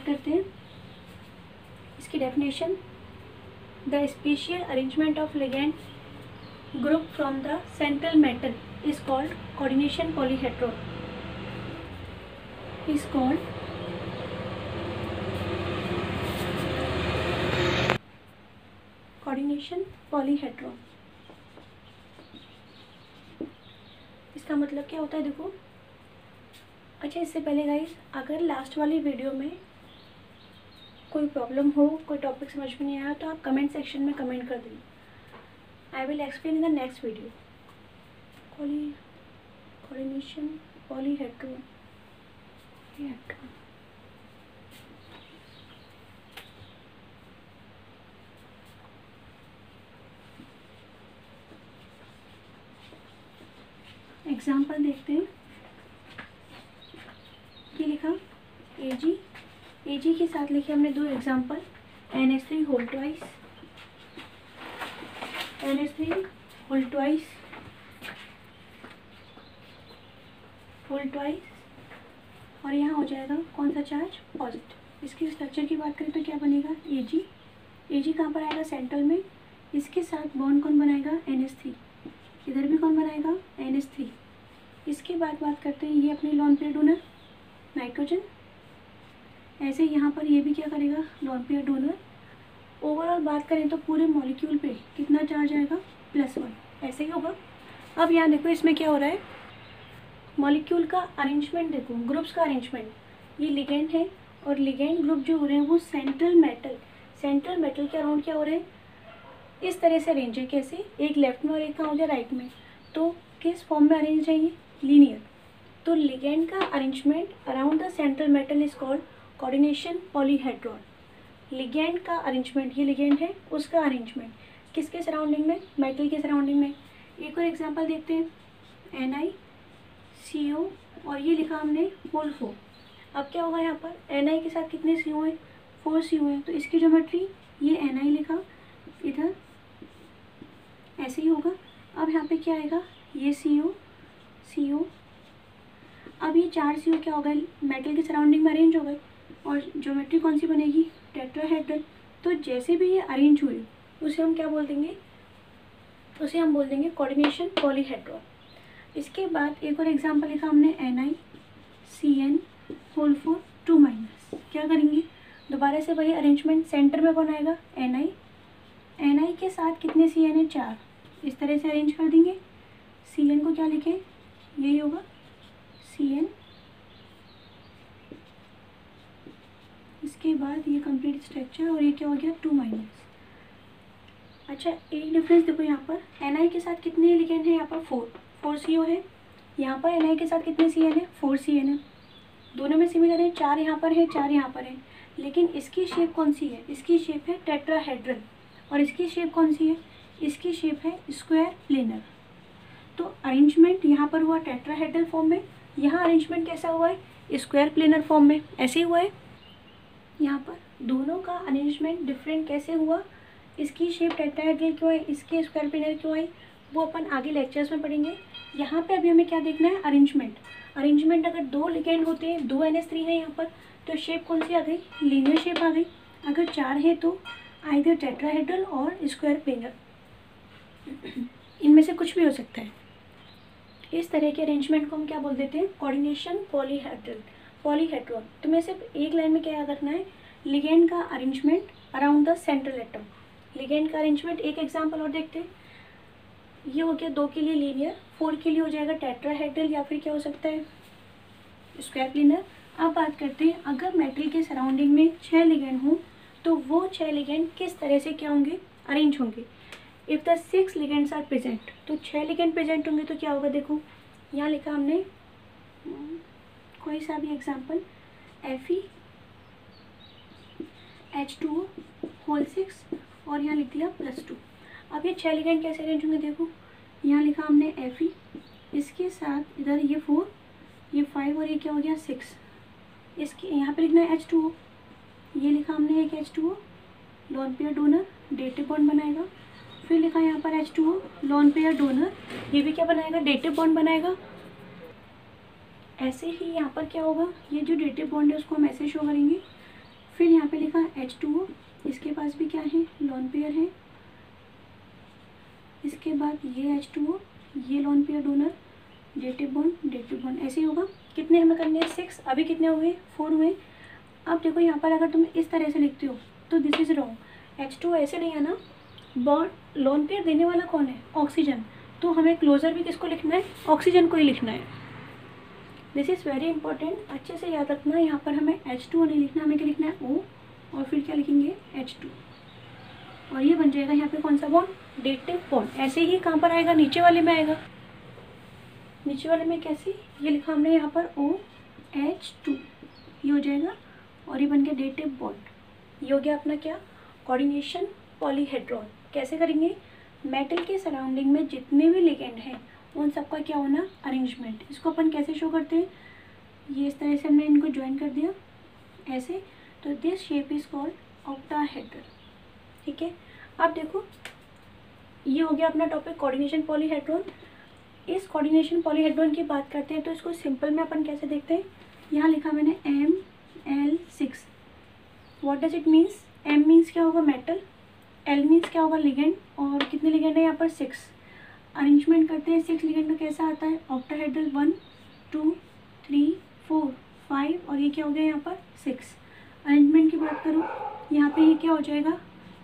करते हैं इसकी definition. The spatial arrangement of ligand group from the central metal is called coordination polyhedron. Is called coordination polyhedron. इसका मतलब क्या होता है देखो। अच्छा, इससे पहले गाइस, अगर लास्ट वाली वीडियो में कोई प्रॉब्लम हो, कोई टॉपिक समझ में नहीं आया, तो आप कमेंट सेक्शन में कमेंट कर देना। I will explain in the next video. Coordination polyhedron. Example देखते हैं। ये लिखा एजी के साथ लिखे हमने दो example, NH3 whole twice, NH3 whole twice और यहाँ हो जाएगा कौन सा चार्ज, पॉजिटिव। इसके स्ट्रक्चर की बात करें तो क्या बनेगा, एजी कहाँ पर आएगा, सेंट्रल में। इसके साथ बॉन्ड कौन बनाएगा, NH3। इधर भी कौन बनाएगा, NH3। इसके बाद बात करते हैं ये अपनी लोन पेयर डोनर नाइट्रोजन। ऐसे यहाँ पर ये भी क्या करेगा, लोन पेयर डोनर। ओवरऑल बात करें तो पूरे मॉलिक्यूल पे कितना चार्ज आएगा, +1। ऐसे ही होगा। अब यहाँ देखो इसमें क्या हो रहा है, मॉलिक्यूल का अरेंजमेंट देखो, ग्रुप्स का अरेंजमेंट। ये लिगेंड है और लिगेंड ग्रुप जो हो रहे हैं वो सेंट्रल मेटल के अराउंड क्या हो रहे हैं, इस तरह से अरेंज है। कैसे, एक लेफ्ट में और एक कहाँ हो गया, राइट में। तो किस फॉर्म में अरेंज है, ये लीनियर। तो लिगेंड का arrangement around the central metal is called coordination polyhedron. Ligand का अरेंजमेंट, ये लिगेंड है, उसका अरेंजमेंट किसके सराउंडिंग में, मेटल के सराउंडिंग में। एक और एग्जांपल देखते हैं, NiCO और ये लिखा हमने होल 4। अब क्या होगा यहाँ पर, Ni के साथ कितने CO हैं, 4 CO हैं। तो इसकी ज्योमेट्री, ये Ni लिखा, इधर ऐसे ही होगा। अब यहाँ पे क्या आएगा, ये CO। अब ये 4 CO क्या हो गए, मेटल के सराउंडिंग में अरेंज हो गए और ज्योमेट्री कौन सी बनेगी, टेट्राहेड्रल। तो जैसे भी ये अरेंज हुए उसे हम क्या बोल देंगे, उसे हम बोल देंगे कोऑर्डिनेशन पॉलीहेड्रॉन। इसके बाद एक और एग्जांपल लिखा हमने, NiCN होल 4 2-। क्या करेंगे, दोबारा से वही अरेंजमेंट। सेंटर में कौन आएगा, Ni के साथ कितने CN है, 4। इस तरह से अरेंज कर देंगे। CN को क्या लिखें, यही होगा CN। इसके बाद ये कंप्लीट स्ट्रक्चर और ये क्या हो गया, 2-। अच्छा, एक डिफरेंस देखो यहाँ पर, Ni के साथ कितने लिगेंड है, यहाँ पर 4 CO है। यहाँ पर Ni के साथ कितने CN है, 4 CN है। दोनों में सिमिलर है, 4 यहाँ पर है, 4 यहाँ पर है। लेकिन इसकी शेप कौन सी है, इसकी शेप है टेट्राहेड्रल और इसकी शेप कौन सी है, इसकी शेप है स्क्वायर प्लेनर। तो अरेंजमेंट यहाँ पर हुआ टेट्राहेड्रल फॉर्म में, यहाँ अरेंजमेंट कैसा हुआ है, स्क्वायर प्लेनर फॉर्म में। ऐसे ही हुआ है। यहाँ पर दोनों का अरेंजमेंट डिफरेंट कैसे हुआ, इसकी शेप टेट्राहेड्रल क्यों है, इसके स्क्वायर प्लेनर क्यों है, वो अपन आगे लेक्चर्स में पढ़ेंगे। यहाँ पे अभी हमें क्या देखना है, अरेंजमेंट अगर 2 लिगेंड होते हैं, 2 NH3 है यहाँ पर, तो शेप कौन सी आ गई, लीनियर शेप आ गई। अगर 4 है तो आइदर टेट्राहेड्रल और स्क्वायर प्लेनर, इनमें से कुछ भी हो सकता है। इस तरह के अरेंजमेंट को हम क्या बोल देते हैं, कोऑर्डिनेशन पॉलीहेड्रॉन। तो मैं सिर्फ एक लाइन में क्या याद रखना है, लिगेंड का arrangement around the central atom. Ligand का अरेंजमेंट, एक एग्जांपल और देखते हैं। ये हो गया 2 के लिए लीनियर, 4 के लिए हो जाएगा टेट्राहेड्रल या फिर क्या हो सकता है, स्क्वायर प्लेनर। अब बात करते हैं, अगर मेटल के सराउंडिंग में 6 लिगेंड हों तो वो 6 लिगेंड किस तरह से क्या होंगे, अरेंज होंगे। If the 6 ligands are present, तो 6 लिगेंड प्रेजेंट होंगे तो क्या होगा, देखो यहाँ लिखा हमने कोई सा भी एग्जांपल, FeH2O होल 6 और यहाँ लिख दिया +2। अब ये 6 लिगेंड कैसे अरेंज होंगे, देखो यहाँ लिखा हमने Fe, इसके साथ इधर ये 4, ये 5 और ये क्या हो गया 6। इसके यहाँ पे लिखना है H2O, ये लिखा हमने एक H2O, lone pair donor, dative bond बनाएगा। फिर लिखा यहाँ पर H2O, लोन पेयर डोनर, ये भी क्या बनाएगा, डेटिव बॉन्ड बनाएगा। ऐसे ही यहाँ पर क्या होगा, ये जो डेटिव बॉन्ड है उसको हम ऐसे शो करेंगे, H2O, इसके पास भी क्या है, लोन पेयर है। इसके बाद ये H2O, ये lone pair donor, dative bond, ऐसे ही होगा। कितने हमें करने हैं, 6। अभी कितने हुए, 4 हुए। अब देखो यहाँ पर अगर तुम इस तरह से लिखते हो तो दिस इज रॉन्ग। H2O ऐसे नहीं है ना, बॉन्ड लोन पेयर देने वाला कौन है, ऑक्सीजन, तो हमें क्लोजर भी किसको लिखना है, ऑक्सीजन को ही लिखना है। दिस इज़ वेरी इंपॉर्टेंट, अच्छे से याद रखना। यहाँ पर हमें H2O नहीं लिखना, हमें क्या लिखना है, O, और फिर क्या लिखेंगे, H2, और ये बन जाएगा यहाँ पे कौन सा बॉन्ड, डेटिव बॉन्ड। ऐसे ही कहाँ पर आएगा, नीचे वाले में आएगा। नीचे वाले में कैसे, ये लिखा हमने यहाँ पर OH2, ये हो जाएगा, और ये बन गया डेटिव बॉन्ड। ये हो गया अपना क्या, कोऑर्डिनेशन पॉलीहेड्रॉन। कैसे करेंगे, मेटल के सराउंडिंग में जितने भी लिगेंड हैं उन सबका क्या होना, अरेंजमेंट। इसको अपन कैसे शो करते हैं, ये इस तरह से हमने इनको ज्वाइन कर दिया ऐसे, तो this shape is called octahedral. ठीक है, अब देखो ये हो गया अपना टॉपिक कोऑर्डिनेशन पॉलीहेड्रॉन। इस कोऑर्डिनेशन पॉलीहेड्रॉन की बात करते हैं तो इसको सिंपल में अपन कैसे देखते हैं, यहाँ लिखा मैंने ML6। What does it means, M means क्या होगा, मेटल, L मीन्स क्या होगा, लिगेंड, और कितने लिगेंड है यहाँ पर, 6। अरेंजमेंट करते हैं 6 लिगेंड का, कैसा आता है, ऑक्टाहेड्रल, 1 2 3 4 5, और ये क्या हो गया यहाँ पर 6। अरेंजमेंट की बात करूँ, यहाँ पे ये क्या हो जाएगा,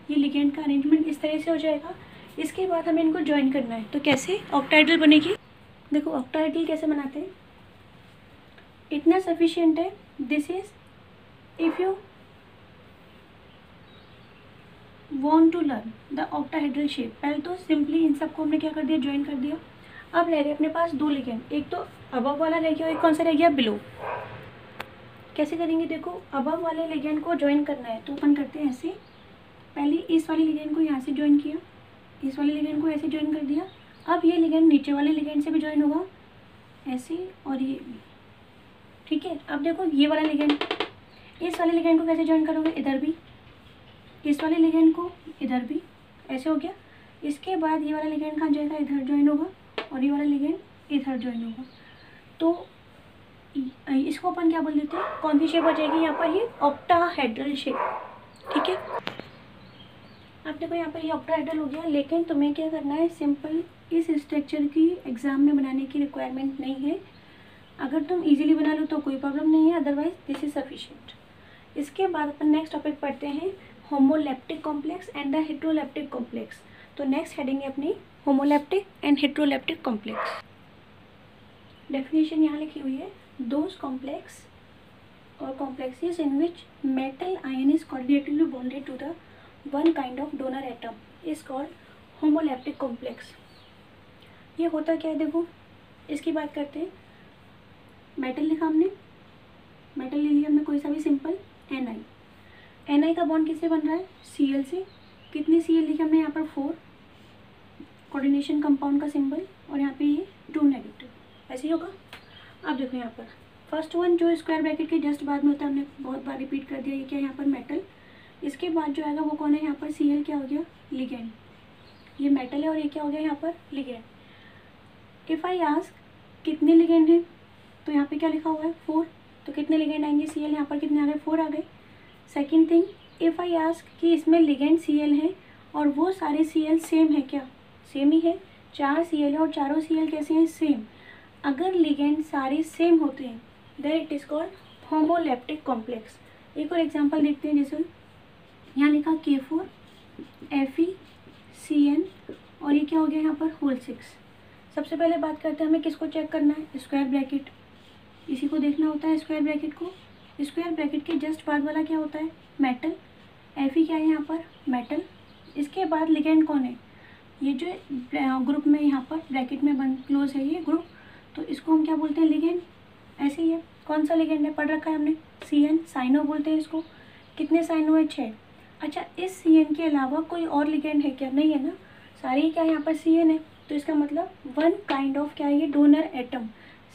ये लिगेंड का अरेंजमेंट इस तरह से हो जाएगा। इसके बाद हमें इनको ज्वाइन करना है, तो कैसे ऑक्टाहेड्रल बनेगी, देखो ऑक्टाहेड्रल कैसे बनाते हैं, इतना सफिशिएंट है। This is if you want to learn the octahedral shape, पहले तो सिंपली इन सबको हमने क्या कर दिया, ज्वाइन कर दिया। अब रह गए अपने पास 2 लिगेंड, एक तो अबव वाला रह गया, एक कौन सा रह गया, बिलो। कैसे करेंगे, देखो अबव वाले लिगेंड को ज्वाइन करना है तो अपन करते हैं ऐसे, पहले इस वाले लिगेंड को यहाँ से ज्वाइन किया, इस वाले लिगेंड को ऐसे ज्वाइन कर दिया। अब ये लिगेंड नीचे वाले लिगेंड से भी ज्वाइन होगा ऐसे, और ये भी। ठीक है, अब देखो ये वाला लिगेंड, इस वाले लिगेंड को कैसे ज्वाइन करोगे, इधर भी, इस वाले लिगेंड को इधर भी, ऐसे हो गया। इसके बाद ये वाला लिगेंड कहाँ जाएगा, इधर ज्वाइन होगा, और ये वाला लिगेंड इधर ज्वाइन होगा। तो इसको अपन क्या बोल देते हैं, कौन सी शेप हो जाएगी यहाँ पर, ये ऑक्टाहेड्रल शेप। ठीक है, अब देखो यहाँ पर ये ऑक्टाहेड्रल हो गया, लेकिन तुम्हें क्या करना है, सिंपल इस स्ट्रक्चर की एग्जाम में बनाने की रिक्वायरमेंट नहीं है। अगर तुम इजीली बना लो तो कोई प्रॉब्लम नहीं है, अदरवाइज दिस इज सफिशिएंट। इसके बाद अपन नेक्स्ट टॉपिक पढ़ते हैं, homoleptic complex and the heteroleptic complex. तो नेक्स्ट हेडिंग है अपनी homoleptic and heteroleptic complex. Definition यहाँ लिखी हुई है, दोज कॉम्प्लेक्स और complexes in which metal ion is coordinatively bonded to the one kind of donor atom is called homoleptic complex. ये होता क्या है, देखो इसकी बात करते हैं। मेटल लिखा हमने, मेटल ले लिया हमने कोई सा भी सिंपल, Ni का बॉन्ड किससे बन रहा है, Cl से। कितने Cl लिखे हमने यहाँ पर, 4, कोऑर्डिनेशन कंपाउंड का सिंबल, और यहाँ पे ये 2 नेगेटिव, ऐसे ही होगा। अब देखो यहाँ पर फर्स्ट वन जो स्क्वायर ब्रैकेट के जस्ट बाद में होता है, हमने बहुत बार रिपीट कर दिया, ये क्या है यहाँ पर मेटल। इसके बाद जो आएगा वो कौन है, यहाँ पर Cl क्या हो गया, लिगेंड। ये मेटल है और ये क्या हो गया यहाँ पर, लिगेंड। इफ़ आई आस्क कितने लिगेंड हैं, तो यहाँ पे क्या लिखा हुआ है, 4, तो कितने लिगेंड आएंगे, Cl यहाँ पर कितने आ गए, 4 आ गए। Second thing, if I ask कि इसमें लिगेंड Cl है और वो सारे Cl सेम है क्या, सेम ही है, 4 Cl है और चारों Cl कैसे हैं, सेम। अगर लिगेंड सारे सेम होते हैं then it is called homoleptic complex. एक और एग्जांपल देखते हैं, जैसे यहाँ लिखा K4 FeCN और ये क्या हो गया यहाँ पर, होल 6। सबसे पहले बात करते हैं हमें किसको चेक करना है, स्क्वायर ब्रैकेट, इसी को देखना होता है स्क्वायर ब्रैकेट को। स्क्वायर ब्रैकेट के जस्ट बाद वाला क्या होता है, मेटल। Fe क्या है यहाँ पर, मेटल। इसके बाद लिगेंड कौन है, ये जो ग्रुप में यहाँ पर ब्रैकेट में बंद क्लोज है ये ग्रुप, तो इसको हम क्या बोलते हैं, लिगेंड। ऐसे ही है, कौन सा लिगेंड है, पढ़ रखा है हमने, Cn, साइनो बोलते हैं इसको। कितने साइनो है, 6। अच्छा, इस Cn के अलावा कोई और लिगेंड है क्या, नहीं है ना, सारे ही क्या यहाँ पर Cn है, तो इसका मतलब वन काइंड ऑफ क्या है, ये डोनर एटम,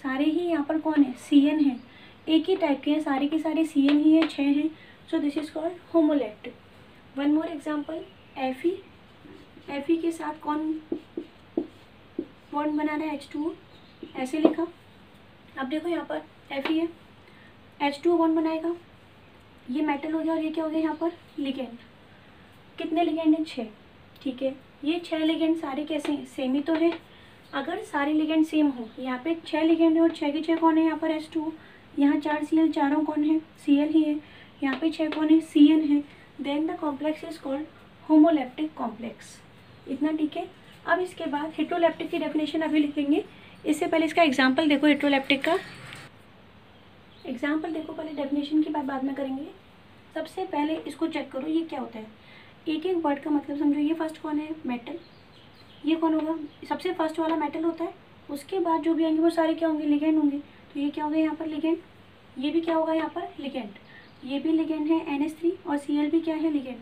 सारे ही यहाँ पर कौन है, Cn है, एक ही टाइप के हैं, सारे के सारे Cn ही है, 6 हैं। So this is called homoleptic. One more example, Fe के साथ कौन बॉन्ड बना रहा है, H2O, ऐसे लिखा। अब देखो यहाँ पर Fe है, H2O बॉन्ड बनाएगा, ये मेटल हो गया और ये क्या हो गया यहाँ पर लिगेंड। कितने लिगेंड हैं? 6। ठीक है, ये 6 लिगेंड सारे कैसे हैं? सेम ही तो है। अगर सारे लिगेंड सेम हो, यहाँ पे 6 लिगेंड है और 6 के 6 कौन है? यहाँ पर H2, यहाँ 4 Cl, चारों कौन है? Cl ही है। यहाँ पे 6 कौन है? Cn है। Then the complex is called homoleptic complex. इतना ठीक है। अब इसके बाद हेट्रोलैप्टिक की डेफिनेशन अभी लिखेंगे। इससे पहले इसका एग्जाम्पल देखो, हेट्रोलैप्टिक का एग्जाम्पल देखो पहले, डेफिनेशन की बात बाद में करेंगे। सबसे पहले इसको चेक करो ये क्या होता है, एक एक वर्ड का मतलब समझो। ये फर्स्ट कौन है? मेटल। ये कौन होगा? सबसे फर्स्ट वाला मेटल होता है। उसके बाद जो भी आएंगे वो सारे क्या होंगे? लिगेंड होंगे। तो ये क्या हो गया यहाँ पर? लिगेंड। ये भी क्या होगा यहाँ पर? लिगेंड। ये भी लिगेंड है NH3 और Cl भी क्या है? लिगेंड।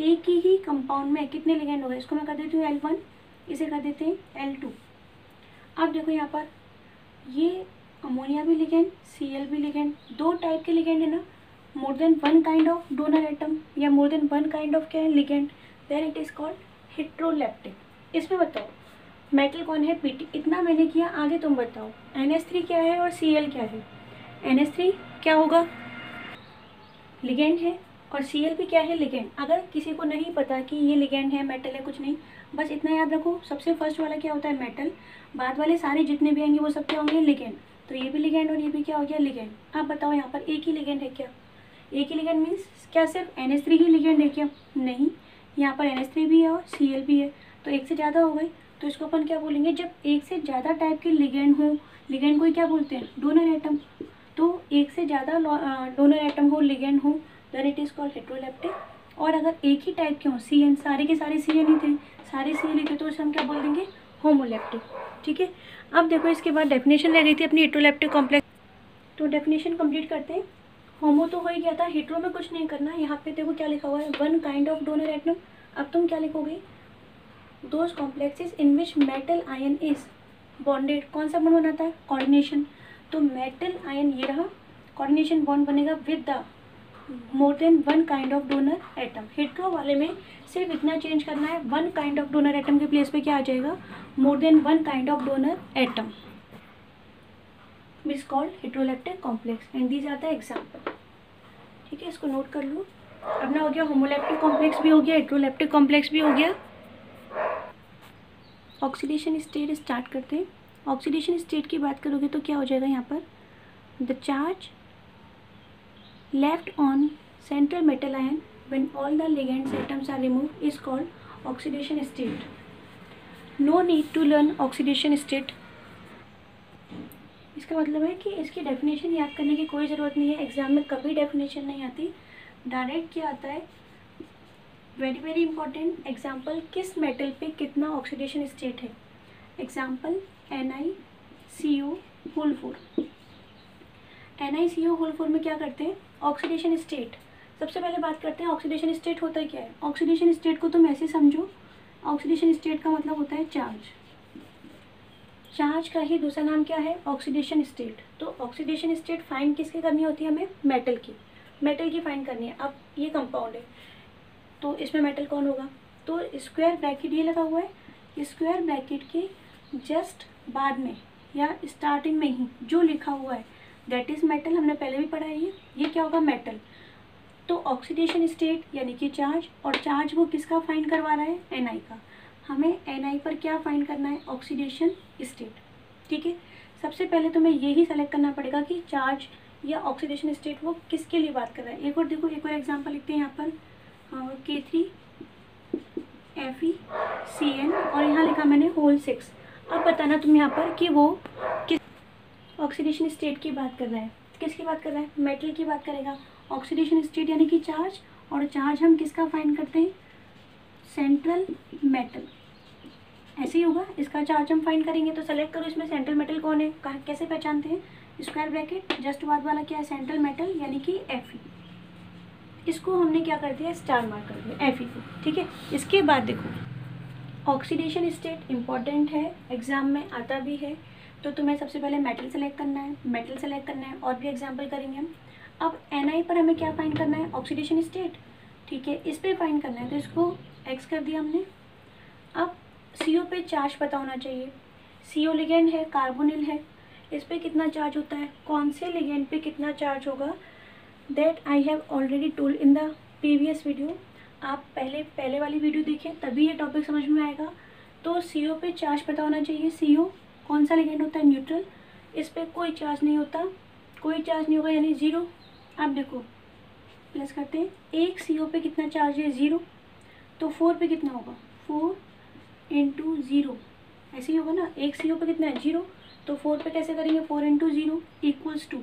एक ही कंपाउंड में कितने लिगेंड हो गए? इसको मैं कर देती हूँ L1, इसे कर देते हैं L2। अब देखो यहाँ पर ये अमोनिया भी लिगेंड, Cl भी लिगेंड। 2 टाइप के लिगेंड है ना, more than one kind of donor atom या more than one kind of क्या है? Ligand. Then it is called heteroleptic. इसमें बताओ मेटल कौन है? Pt। इतना मैंने किया, आगे तुम बताओ NH3 क्या है और Cl क्या है? NH3 क्या होगा? लिगेंड है और Cl भी क्या है? लिगेंड। अगर किसी को नहीं पता कि ये लिगेंड है, मेटल है, कुछ नहीं, बस इतना याद रखो, सबसे फर्स्ट वाला क्या होता है? मेटल। बाद वाले सारे जितने भी आएंगे वो सब क्या होंगे? लिगेंड। तो ये भी लिगेंड और ये भी क्या हो गया? लिगेंड। अब बताओ यहाँ पर एक ही लिगेंड है क्या? एक ही लिगेंड मीन्स क्या सिर्फ NH3 ही लिगेंड है क्या? नहीं, यहाँ पर NH3 भी है और Cl भी है, तो एक से ज़्यादा हो गई। तो इसको अपन क्या बोलेंगे? जब एक से ज़्यादा टाइप के लिगेंड हो, लिगेंड को ही क्या बोलते हैं? Donor atom. तो एक से ज़्यादा डोनर एटम हो, लिगेंड हो, देन इट इज़ कॉल्ड हेट्रोलैप्टिक। और अगर एक ही टाइप के हों, Cn, सारे के सारे Cn ही थे, सारे Cl ही थे, तो इसे हम क्या बोल देंगे? होमोलैप्टिक। ठीक है। अब देखो इसके बाद डेफिनेशन रह गई थी अपनी हेट्रोलैप्टिक कॉम्प्लेक्स, तो डेफिनेशन कंप्लीट करते हैं। होमो तो हो ही गया था, हेट्रो में कुछ नहीं करना। यहाँ पे देखो क्या लिखा हुआ है? One kind of donor atom. अब तुम क्या लिखोगे? Those complexes in which metal ion is bonded. कौन सा बॉन्ड बनाता है? कोऑर्डिनेशन। तो मेटल आयन ये रहा, कोऑर्डिनेशन बॉन्ड बनेगा with the more than one kind of donor atom. Hetero वाले में सिर्फ इतना चेंज करना है, one kind of donor atom के प्लेस पे क्या आ जाएगा? More than one kind of donor atom is called heteroleptic complex and these are the example. ठीक है, इसको नोट कर लो। अपना हो गया होमोलैप्टिक कॉम्प्लेक्स भी हो गया, हेट्रोलैप्टिक कॉम्प्लेक्स भी हो गया। ऑक्सीडेशन स्टेट स्टार्ट करते हैं। ऑक्सीडेशन स्टेट की बात करोगे तो क्या हो जाएगा यहाँ पर? The charge left on central metal ion when all the ligands atoms are removed is called oxidation state. No need to learn oxidation state. इसका मतलब है कि इसकी डेफिनेशन याद करने की कोई ज़रूरत नहीं है, एग्जाम में कभी डेफिनेशन नहीं आती, डायरेक्ट क्या आता है? वेरी वेरी इंपॉर्टेंट एग्जाम्पल, किस मेटल पे कितना ऑक्सीडेशन स्टेट है? Example NiCO whole 4। NiCO whole 4 में क्या करते हैं? Oxidation state. सबसे पहले बात करते हैं ऑक्सीडेशन स्टेट होता है क्या है। ऑक्सीडेशन स्टेट को तुम ऐसे समझो, ऑक्सीडेशन स्टेट का मतलब होता है चार्ज। चार्ज का ही दूसरा नाम क्या है? Oxidation state. तो ऑक्सीडेशन स्टेट फाइंड किसकी करनी होती है हमें? मेटल की। मेटल की फाइंड करनी है। अब ये कंपाउंड है तो इसमें मेटल कौन होगा? तो स्क्वायर ब्रैकेट ये लगा हुआ है, स्क्वायर ब्रैकेट के जस्ट बाद में या स्टार्टिंग में ही जो लिखा हुआ है दैट इज़ मेटल। हमने पहले भी पढ़ा है ये क्या होगा? मेटल। तो ऑक्सीडेशन स्टेट यानी कि चार्ज, और चार्ज वो किसका फाइंड करवा रहा है? Ni का। हमें Ni पर क्या फाइंड करना है? Oxidation state. ठीक है, सबसे पहले तुम्हें यही सेलेक्ट करना पड़ेगा कि चार्ज या ऑक्सीडेशन स्टेट वो किसके लिए बात कर रहा है। एक और देखो, एक और एग्जाम्पल लिखते हैं यहाँ पर, K3FeCN और यहाँ लिखा मैंने होल 6। अब बताना तुम यहाँ पर कि वो किस ऑक्सीडेशन स्टेट की बात कर रहा है। किसकी बात कर रहा है? मेटल की बात करेगा। ऑक्सीडेशन स्टेट यानी कि चार्ज, और चार्ज हम किसका फाइंड करते हैं? Central metal. ऐसे ही होगा, इसका चार्ज हम फाइंड करेंगे। तो सेलेक्ट करो इसमें सेंट्रल मेटल कौन है, कैसे पहचानते हैं? स्क्वायर ब्रैकेट जस्ट बाद वाला क्या है? सेंट्रल मेटल यानी कि Fe। इसको हमने क्या कर दिया? स्टार मार्क कर दिया Fe को। ठीक है, इसके बाद देखो ऑक्सीडेशन स्टेट इंपॉर्टेंट है, एग्जाम में आता भी है। तो तुम्हें सबसे पहले मेटल सेलेक्ट करना है, मेटल सेलेक्ट करना है, और भी एग्जाम्पल करेंगे हम। अब Ni पर हमें क्या फाइंड करना है? Oxidation state. ठीक है, इस पर फाइंड करना है, तो इसको X कर दिया हमने। अब CO पे चार्ज पता होना चाहिए। CO लिगेंड है, कार्बोनिल है, इस पर कितना चार्ज होता है? कौन से लिगेंड पे कितना चार्ज होगा? That I have already told in the previous video. आप पहले वाली वीडियो देखें तभी ये टॉपिक समझ में आएगा। तो CO पे चार्ज पता होना चाहिए। CO कौन सा लिगेंड होता है? न्यूट्रल। इस पर कोई चार्ज नहीं होता, कोई चार्ज नहीं होगा यानी ज़ीरो। आप देखो प्लस करते हैं, एक CO पे कितना चार्ज है? ज़ीरो। तो 4 पे कितना होगा? 4 × 0 ऐसे ही होगा ना। एक CO पे कितना है? 0। तो 4 पे कैसे करेंगे? 4 × 0 इक्वल्स टू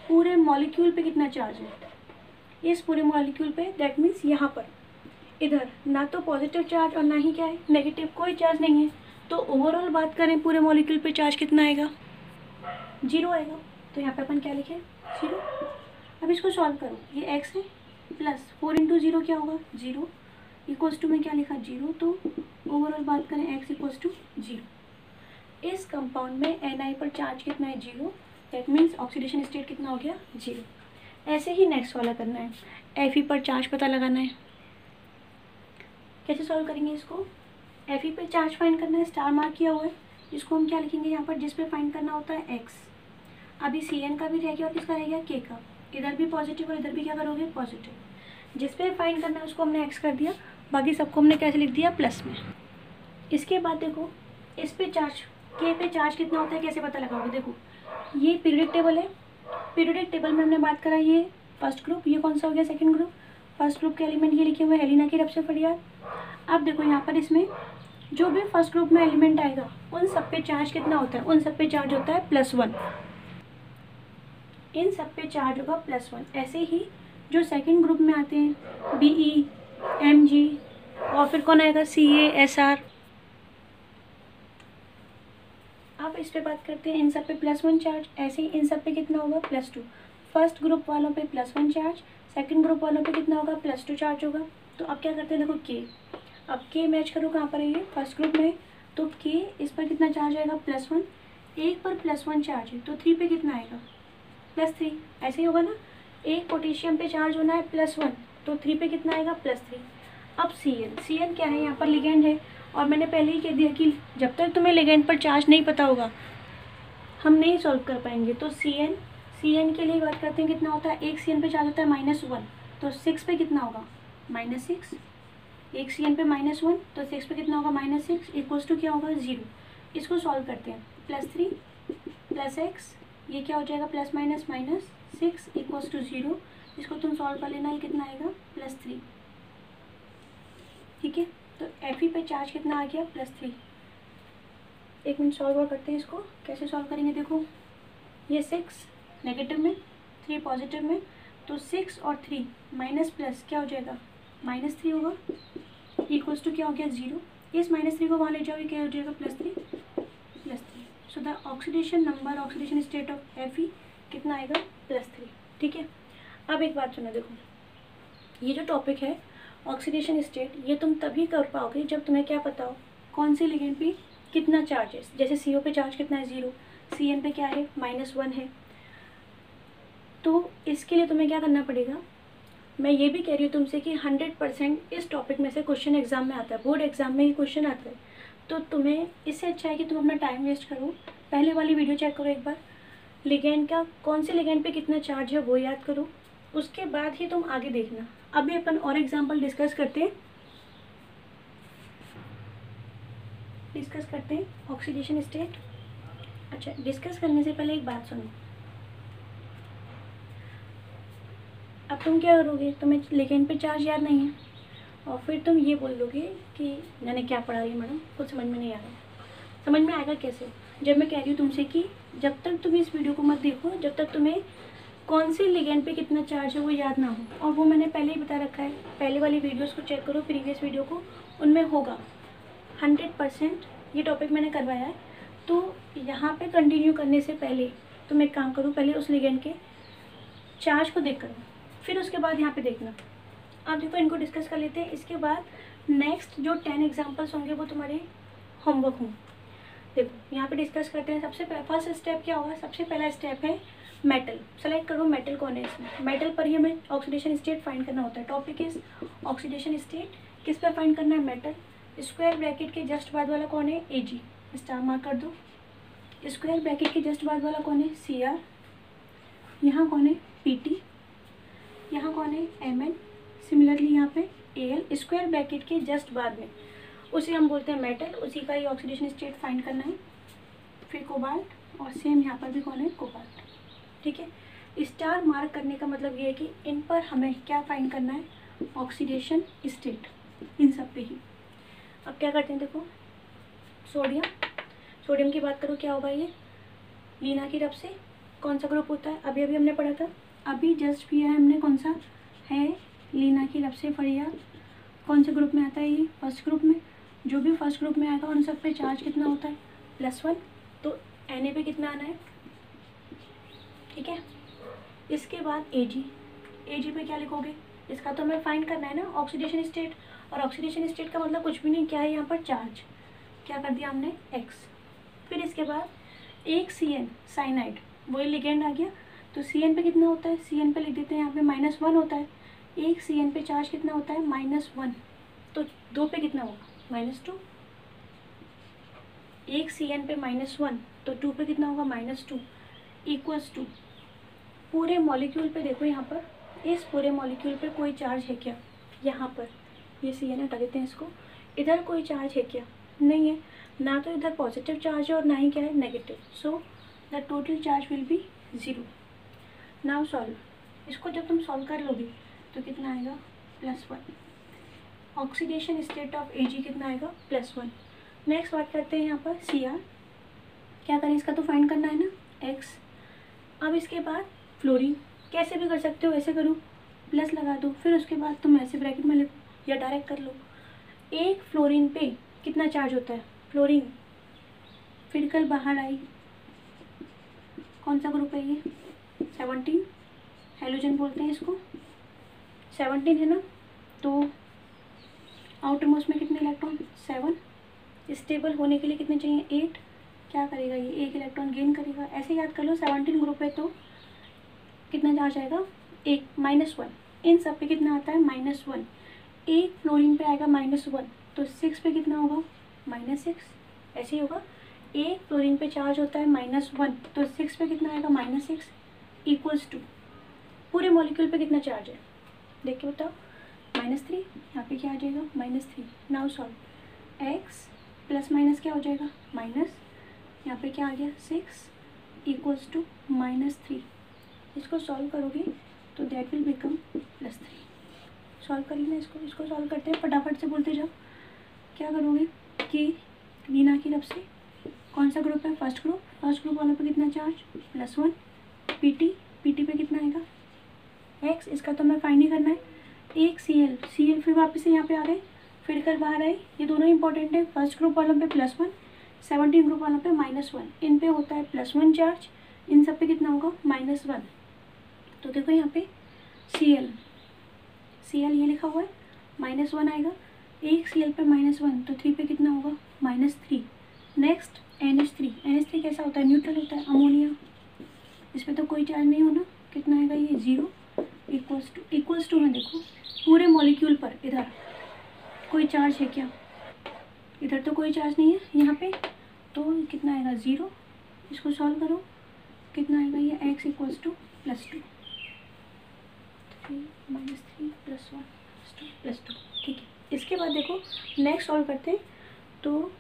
पूरे मॉलिक्यूल पे कितना चार्ज है? इस पूरे मॉलिक्यूल पे, दैट मीन्स यहाँ पर इधर ना तो पॉजिटिव चार्ज और ना ही क्या है? नेगेटिव, कोई चार्ज नहीं है। तो ओवरऑल बात करें पूरे मॉलिक्यूल पे चार्ज कितना आएगा? 0 आएगा। तो यहाँ पे अपन क्या लिखे? 0। अब इसको सॉल्व करो, ये x है प्लस 4 × 0 क्या होगा? 0 इक्वल्स टू में क्या लिखा? 0। तो ओवरऑल बात करें x इक्वल्स टू 0। इस कंपाउंड में Na पर चार्ज कितना है? 0। दैट मीन्स ऑक्सीडेशन स्टेट कितना हो गया? 0। ऐसे ही नेक्स्ट वाला करना है। Fe पर चार्ज पता लगाना है। कैसे सॉल्व करेंगे इसको? Fe पे चार्ज फाइंड करना है, स्टार मार्क किया हुआ है। इसको हम क्या लिखेंगे यहाँ पर? जिस पे फाइंड करना होता है x। अभी Cn का भी रह गया और किसका रह गया? K का। इधर भी पॉजिटिव और इधर भी क्या करोगे? पॉजिटिव। जिस पे फाइंड करना है उसको हमने x कर दिया, बाकी सबको हमने कैसे लिख दिया? प्लस में। इसके बाद देखो इस पे चार्ज, K पे चार्ज कितना होता है कैसे पता लगाओगे? देखो ये पीरियडिक टेबल है। पीरियडिक टेबल में हमने बात करा ये फर्स्ट ग्रुप, ये कौन सा हो गया? Second group. फर्स्ट ग्रुप के एलिमेंट ये लिखे हुए हेलिना की रप्सोफर्डिया। अब देखो यहाँ पर इसमें जो भी फर्स्ट ग्रुप में एलिमेंट आएगा उन सब पे चार्ज कितना होता है? उन सब पे चार्ज होता है +1। इन सब पे चार्ज होगा +1। ऐसे ही जो सेकंड ग्रुप में आते हैं Be, Mg और फिर कौन आएगा? Ca, Sr। अब इस पे बात करते हैं, इन सब पे +1 चार्ज। ऐसे ही इन सब पे कितना होगा? +2। फर्स्ट ग्रुप वालों पे +1 चार्ज, सेकंड ग्रुप वालों पे कितना होगा? +2 चार्ज होगा। तो अब क्या करते हैं? देखो K, अब K मैच करो कहाँ पर है? ये फर्स्ट ग्रुप में। तो K इस पर कितना चार्ज आएगा? +1। एक पर +1 चार्ज है तो 3 पे कितना आएगा? +3। ऐसे ही होगा ना। एक पोटेशियम पे चार्ज होना है +1 तो 3 पे कितना आएगा? +3। अब Cn क्या है? यहाँ पर लिगेंड है और मैंने पहले ही कह दिया कि जब तक तुम्हें लिगेंड पर चार्ज नहीं पता होगा हम नहीं सॉल्व कर पाएंगे। तो Cn के लिए बात करते हैं कितना होता है? एक Cn पे चार्ज होता है -1 तो 6 पे कितना होगा? -6। एक Cn पे -1 तो 6 पे कितना होगा? -6 इक्वल्स टू क्या होगा? 0। इसको सॉल्व करते हैं। +3 + x, ये क्या हो जाएगा? +-6 इक्वल्स टू 0। इसको तुम सॉल्व कर लेना, ये कितना आएगा? +3। ठीक है। तो Fe पे चार्ज कितना आ गया? +3। एक मिनट सॉल्व करते हैं इसको। कैसे सॉल्व करेंगे? देखो ये 6 नेगेटिव में, 3 पॉजिटिव में, तो 6 और 3 माइनस प्लस क्या हो जाएगा? -3 होगा इक्वल्स टू क्या हो गया? 0। इस -3 को वहाँ ले जाओगे क्या हो जाएगा? +3। So the oxidation number, oxidation state of Fe कितना आएगा? +3। ठीक है। अब एक बात सुनो, देखो ये जो टॉपिक है ऑक्सीडेशन स्टेट, ये तुम तभी कर पाओगे जब तुम्हें क्या पता हो कौन से लिगेंड पे कितना चार्ज है। जैसे CO पे चार्ज कितना है? 0। Cn पे क्या है? -1 है। तो इसके लिए तुम्हें क्या करना पड़ेगा? मैं ये भी कह रही हूँ तुमसे कि 100% इस टॉपिक में से क्वेश्चन एग्जाम में आता है, बोर्ड एग्जाम में ही क्वेश्चन आता है। तो तुम्हें इससे अच्छा है कि तुम अपना टाइम वेस्ट करो, पहले वाली वीडियो चेक करो एक बार, लिगेंड का कौन से लिगेंड पे कितना चार्ज है वो याद करो, उसके बाद ही तुम आगे देखना। अभी अपन और एग्जाम्पल डिस्कस करते हैं ऑक्सीडेशन स्टेट। अच्छा, डिस्कस करने से पहले एक बात सुनो। अब तुम क्या करोगे? तुम्हें लिगेंड पे चार्ज याद नहीं है और फिर तुम ये बोल दोगे कि मैंने क्या पढ़ा रही मैडम, कुछ समझ में नहीं आ रहा। समझ में आएगा कैसे? जब मैं कह रही हूँ तुमसे कि जब तक तुम इस वीडियो को मत देखो जब तक तुम्हें कौन से लिगेंड पे कितना चार्ज है वो याद ना हो। और वो मैंने पहले ही बता रखा है, पहले वाली वीडियोस को चेक करो, प्रीवियस वीडियो को, उनमें होगा 100% ये टॉपिक मैंने करवाया है। तो यहाँ पे कंटिन्यू करने से पहले तुम एक काम करो, पहले उस लिगेंड के चार्ज को देख करो, फिर उसके बाद यहाँ पे देखना। अब देखो इनको डिस्कस कर लेते हैं। इसके बाद नेक्स्ट जो 10 एग्जाम्पल्स होंगे वो तुम्हारे होमवर्क हों। देखो यहाँ पे डिस्कस करते हैं। सबसे फर्स्ट स्टेप क्या होगा? सबसे पहला स्टेप है मेटल। सेलेक्ट करो मेटल कौन है इसमें। मेटल पर ही हमें ऑक्सीडेशन स्टेट फाइंड करना होता है। Topic is oxidation state. किस पर फाइंड करना है? मेटल। स्क्वायर ब्रैकेट के जस्ट बाद वाला कौन है? Ag, स्टार मार्क कर दो। स्क्वायर ब्रैकेट के जस्ट बाद वाला कौन है? Cr। यहाँ कौन है? Pt। यहाँ कौन है Mn, सिमिलरली यहाँ पे Al, स्क्वायर ब्रैकेट के जस्ट बाद में उसे हम बोलते हैं मेटल, उसी का ही ऑक्सीडेशन स्टेट फाइंड करना है। फिर कोबाल्ट, और सेम यहाँ पर भी कौन है कोबाल्ट। ठीक है, स्टार मार्क करने का मतलब ये है कि इन पर हमें क्या फाइंड करना है, ऑक्सीडेशन स्टेट, इन सब पे ही। अब क्या करते हैं देखो, सोडियम की बात करो क्या होगा, ये लीना की तरफ से कौन सा ग्रुप होता है, अभी अभी हमने पढ़ा था, अभी जस्ट किया है हमने, कौन सा है लीना की तरफ से फरिया, कौन से ग्रुप में आता है ये, फर्स्ट ग्रुप में। जो भी फर्स्ट ग्रुप में आएगा उन सब पे चार्ज कितना होता है, +1, तो Na पे कितना आना है। ठीक है, इसके बाद Ag पे क्या लिखोगे, इसका तो हमें फाइंड करना है ना ऑक्सीडेशन स्टेट, और ऑक्सीडेशन स्टेट का मतलब कुछ भी नहीं, क्या है यहाँ पर चार्ज, क्या कर दिया हमने X। फिर इसके बाद एक Cn साइनाइड, वही लिगेंड आ गया, तो Cn पे कितना होता है, Cn पे लिख देते हैं यहाँ पे -1 होता है, एक Cn पे चार्ज कितना होता है -1, तो 2 पे कितना होगा -2, एक Cn पे -1 तो 2 पे कितना होगा -2, इक्वल्स टू पूरे मॉलिक्यूल पे देखो, यहाँ पर इस पूरे मॉलिक्यूल पे कोई चार्ज है क्या, यहाँ पर ये Cn हटा देते हैं इसको, इधर कोई चार्ज है क्या, नहीं है, ना तो इधर पॉजिटिव चार्ज है और ना ही क्या है negative, so the total charge will be 0। Now solve, इसको जब तुम सॉल्व कर लोगे तो कितना आएगा +1, ऑक्सीडेशन स्टेट ऑफ Ag कितना आएगा +1। नेक्स्ट बात करते हैं यहाँ पर Cr, क्या करें, इसका तो फाइंड करना है ना X। अब इसके बाद फ्लोरीन, कैसे भी कर सकते हो, ऐसे करो प्लस लगा दो, फिर उसके बाद तुम ऐसे ब्रैकेट में लिखो या डायरेक्ट कर लो। एक फ्लोरीन पे कितना चार्ज होता है, फ्लोरीन फिर कल बाहर आई, कौन सा ग्रुप है ये 17, हेलोजन बोलते हैं इसको, 17 है ना, तो आउटर मोस्ट में कितने इलेक्ट्रॉन 7, स्टेबल होने के लिए कितने चाहिए 8, क्या करेगा ये 1 इलेक्ट्रॉन गेन करेगा, ऐसे याद कर लो। 17 ग्रुप है तो कितना चार्ज आएगा 1, -1, इन सब पे कितना आता है -1, एक फ्लोरीन पे आएगा -1, तो 6 पे कितना होगा -6, ऐसे ही होगा, एक फ्लोरीन पे चार्ज होता है -1 तो 6 पे कितना आएगा -6, इक्वल्स टू पूरे मॉलिक्यूल पे कितना चार्ज है देख के बताओ, -3, यहाँ पे क्या आ जाएगा -3। Now solve, x plus minus क्या हो जाएगा माइनस, यहाँ पे क्या आ गया 6 इक्वल्स टू -3, इसको सॉल्व करोगे तो दैट विल बिकम +3। सॉल्व करिए ना इसको सॉल्व करते हैं, फटाफट से बोलते जाओ। क्या करोगे कि लीना की तरफ से कौन सा ग्रुप है, फर्स्ट ग्रुप वालों पे कितना चार्ज +1, पीटी पे कितना आएगा x, इसका तो हमें फाइंड ही करना है। एक Cl फिर वापस से यहाँ पे आ गए, फिर कर बाहर आए, ये दोनों इंपॉर्टेंट है। फर्स्ट ग्रुप वालों पे +1, 17 ग्रुप वालों पे -1, इन पे होता है +1 चार्ज, इन सब पे कितना होगा -1। तो देखो यहाँ पे Cl ये लिखा हुआ है -1 आएगा, एक Cl पे -1 तो 3 पे कितना होगा -3। नेक्स्ट NH3 कैसा होता है, न्यूट्रल होता है, अमोनिया, इस पर तो कोई चार्ज नहीं होना, कितना आएगा ये 0, इक्वल्स टू में देखो पूरे मॉलिक्यूल पर इधर कोई चार्ज है क्या, इधर तो कोई चार्ज नहीं है यहाँ पे, तो कितना आएगा 0, इसको सॉल्व करो कितना आएगा ये x इक्वल्स टू +2, 3 -3 +1 +2। ठीक है, इसके बाद देखो नेक्स्ट सॉल्व करते हैं, तो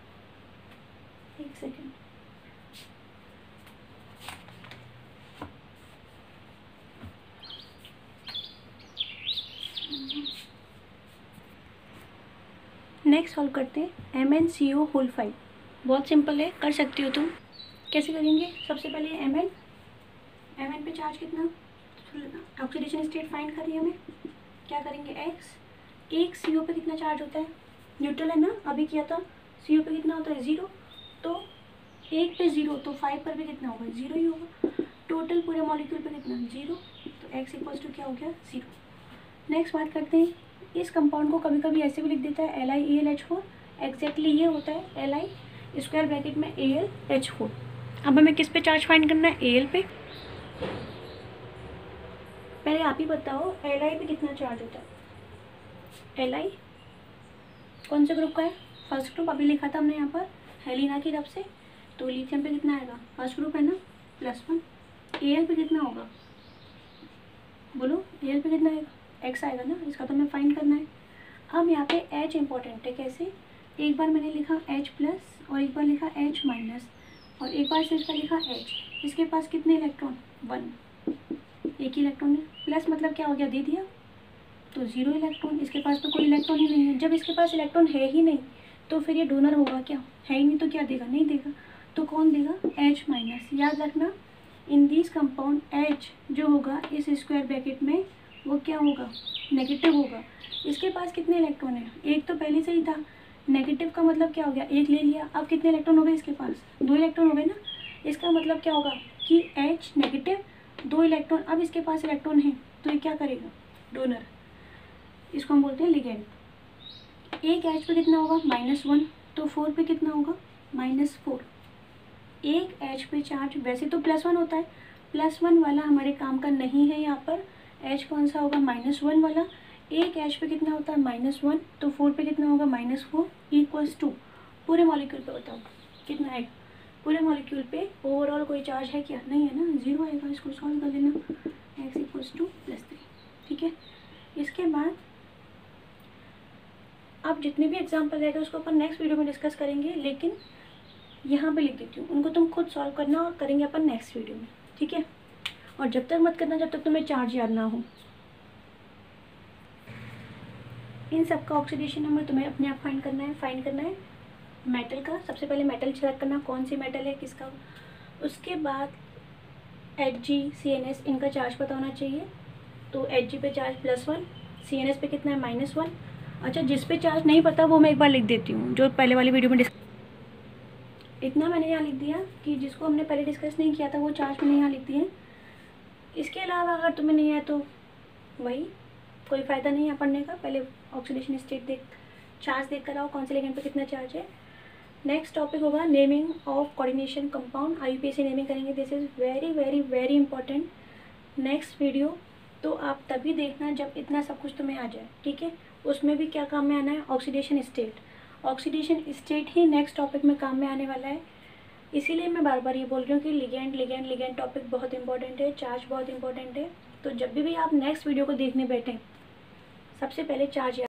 एक सेकेंड, नेक्स्ट सॉल्व करते हैं MnCO5। बहुत सिंपल है, कर सकती हो तुम। कैसे करेंगे, सबसे पहले Mn पे चार्ज कितना, ऑक्सीडेशन स्टेट फाइंड करिए हमें, क्या करेंगे x, एक CO पे कितना चार्ज होता है, न्यूट्रल है ना, अभी किया था, CO पे कितना होता है 0, तो 1 पे 0 तो 5 पर भी कितना होगा 0 ही होगा, टोटल पूरे मॉलिक्यूल पे कितना 0, तो x इक्वल्स टू क्या हो गया 0। नेक्स्ट बात करते हैं, इस कंपाउंड को कभी कभी ऐसे भी लिख देता है LiAlH4, एग्जैक्टली ये होता है Li स्क्वायर ब्रैकेट में AlH4। अब हमें किस पे चार्ज फाइंड करना है, Al पे। पहले आप ही बताओ Li पे कितना चार्ज होता है, Li कौन से ग्रुप का है, फर्स्ट ग्रुप, अभी लिखा था हमने यहाँ पर हेलिना की तरफ से, तो लिथियम पे कितना आएगा, फर्स्ट ग्रुप है ना +1, Al पे कितना होगा बोलो रियल पे कितना आएगा, x आएगा ना, इसका तो हमें फाइंड करना है। अब यहाँ पे h इंपॉर्टेंट है, कैसे, एक बार मैंने लिखा h प्लस और एक बार लिखा h माइनस और एक बार सिर्फ लिखा h। इसके पास कितने इलेक्ट्रॉन, 1, एक ही इलेक्ट्रॉन है। प्लस मतलब क्या हो गया, दे दिया, तो 0 इलेक्ट्रॉन, इसके पास तो कोई इलेक्ट्रॉन ही नहीं है। जब इसके पास इलेक्ट्रॉन है ही नहीं तो फिर ये डोनर होगा क्या, है ही नहीं तो क्या देगा, नहीं देगा, तो कौन देगा, H माइनस। याद रखना इन दिस कंपाउंड H जो होगा इस स्क्वायर ब्रैकेट में वो क्या होगा, नेगेटिव होगा। इसके पास कितने इलेक्ट्रॉन है, एक तो पहले से ही था, नेगेटिव का मतलब क्या हो गया, एक ले लिया, अब कितने इलेक्ट्रॉन हो गए इसके पास, 2 इलेक्ट्रॉन हो गए ना। इसका मतलब क्या होगा कि H नेगेटिव, 2 इलेक्ट्रॉन, अब इसके पास इलेक्ट्रॉन है तो ये क्या करेगा, डोनर, इसको हम बोलते हैं लिगेंड। एक H पे कितना होगा, -1, तो 4 पे कितना होगा, -4। एक H पे चार्ज वैसे तो +1 होता है, +1 वाला हमारे काम का नहीं है यहाँ पर। H कौन सा होगा, -1 वाला। एक H पे कितना होता है, -1, तो 4 पे कितना होगा, -4 इक्वल्स टू, पूरे मॉलिक्यूल पे बताओ कितना आएगा, पूरे मॉलिक्यूल पे ओवरऑल कोई चार्ज है क्या, नहीं है ना, 0 आएगा। इसको सॉल्व कर लेना, x इक्वल्स टू +3, ठीक है। इसके बाद अब जितने भी एग्जाम्पल रहेगा उसको अपन नेक्स्ट वीडियो में डिस्कस करेंगे, लेकिन यहाँ पे लिख देती हूँ, उनको तुम खुद सॉल्व करना और करेंगे अपन नेक्स्ट वीडियो में, ठीक है। और जब तक मत करना जब तक तुम्हें चार्ज याद ना हो। इन सब का ऑक्सीडेशन नंबर तुम्हें अपने आप फाइंड करना है मेटल का। सबसे पहले मेटल सेलेक्ट करना, कौन सी मेटल है किसका, उसके बाद Hg CNS इनका चार्ज पता होना चाहिए। तो Hg पे चार्ज +1, CNS पे कितना है, -1। अच्छा, जिस पे चार्ज नहीं पता वो मैं एक बार लिख देती हूँ, जो पहले वाली वीडियो में इतना मैंने यहाँ लिख दिया कि जिसको हमने पहले डिस्कस नहीं किया था वो चार्ज मैंने यहाँ लिख दिए। इसके अलावा अगर तुम्हें नहीं आया तो वही, कोई फ़ायदा नहीं है पढ़ने का, पहले ऑक्सीडेशन स्टेट चार्ज देख कर आओ, कौन से लिगेंड पे कितना चार्ज है। नेक्स्ट टॉपिक होगा naming of coordination compound, IUPAC से नेमिंग करेंगे। This is very very very important. Next video तो आप तभी देखना जब इतना सब कुछ तुम्हें आ जाए, ठीक है। उसमें भी क्या काम में आना है, ऑक्सीडेशन स्टेट। ऑक्सीडेशन स्टेट ही नेक्स्ट टॉपिक में काम में आने वाला है। इसीलिए मैं बार बार ये बोल रही हूँ कि लिगेंड टॉपिक बहुत इंपॉर्टेंट है, चार्ज बहुत इंपॉर्टेंट है। तो जब भी आप नेक्स्ट वीडियो को देखने बैठें सबसे पहले चार्ज